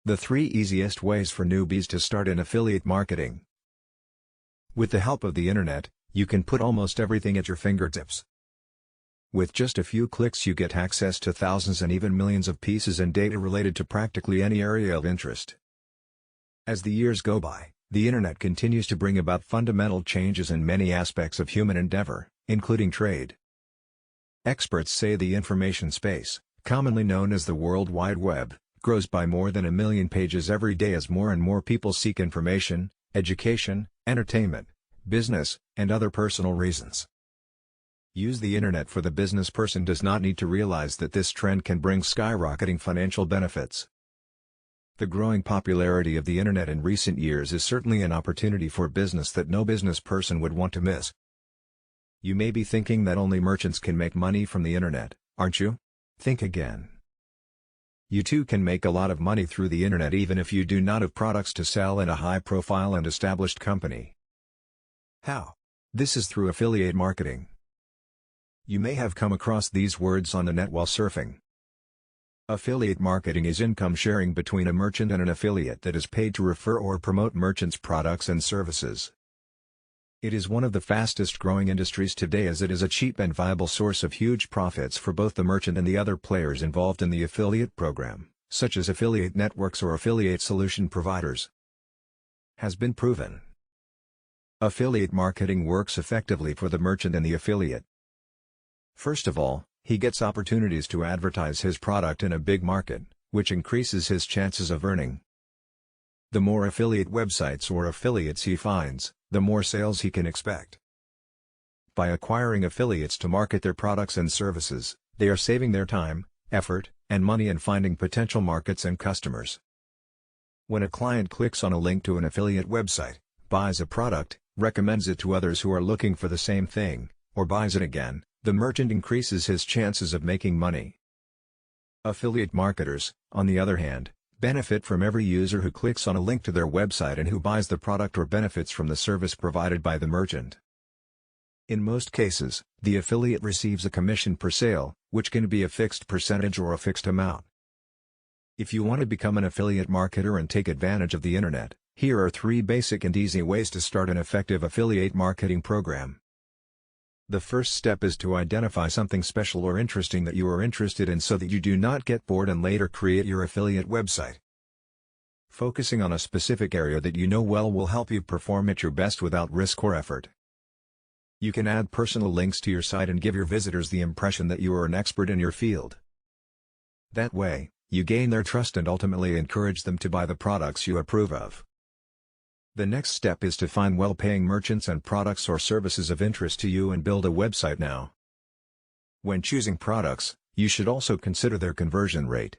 The 3 easiest ways for newbies to start in affiliate marketing. With the help of the internet, you can put almost everything at your fingertips. With just a few clicks you get access to thousands and even millions of pieces and data related to practically any area of interest. As the years go by, the internet continues to bring about fundamental changes in many aspects of human endeavor, including trade. Experts say the information space, commonly known as the World Wide Web, grows by more than 1 million pages every day as more and more people seek information, education, entertainment, business, and other personal reasons. Use the internet for the business person does not need to realize that this trend can bring skyrocketing financial benefits. The growing popularity of the internet in recent years is certainly an opportunity for business that no business person would want to miss. You may be thinking that only merchants can make money from the internet, aren't you? Think again. You too can make a lot of money through the internet even if you do not have products to sell in a high-profile and established company. How? This is through affiliate marketing. You may have come across these words on the net while surfing. Affiliate marketing is income sharing between a merchant and an affiliate that is paid to refer or promote merchants' products and services. It is one of the fastest growing industries today as it is a cheap and viable source of huge profits for both the merchant and the other players involved in the affiliate program, such as affiliate networks or affiliate solution providers. Has been proven. Affiliate marketing works effectively for the merchant and the affiliate. First of all, he gets opportunities to advertise his product in a big market, which increases his chances of earning. The more affiliate websites or affiliates he finds, the more sales he can expect. By acquiring affiliates to market their products and services, they are saving their time, effort, and money in finding potential markets and customers. When a client clicks on a link to an affiliate website, buys a product, recommends it to others who are looking for the same thing, or buys it again, the merchant increases his chances of making money. Affiliate marketers, on the other hand, benefit from every user who clicks on a link to their website and who buys the product or benefits from the service provided by the merchant. In most cases, the affiliate receives a commission per sale, which can be a fixed percentage or a fixed amount. If you want to become an affiliate marketer and take advantage of the internet, here are 3 basic and easy ways to start an effective affiliate marketing program. The first step is to identify something special or interesting that you are interested in so that you do not get bored and later create your affiliate website. Focusing on a specific area that you know well will help you perform at your best without risk or effort. You can add personal links to your site and give your visitors the impression that you are an expert in your field. That way, you gain their trust and ultimately encourage them to buy the products you approve of. The next step is to find well-paying merchants and products or services of interest to you and build a website now. When choosing products, you should also consider their conversion rate,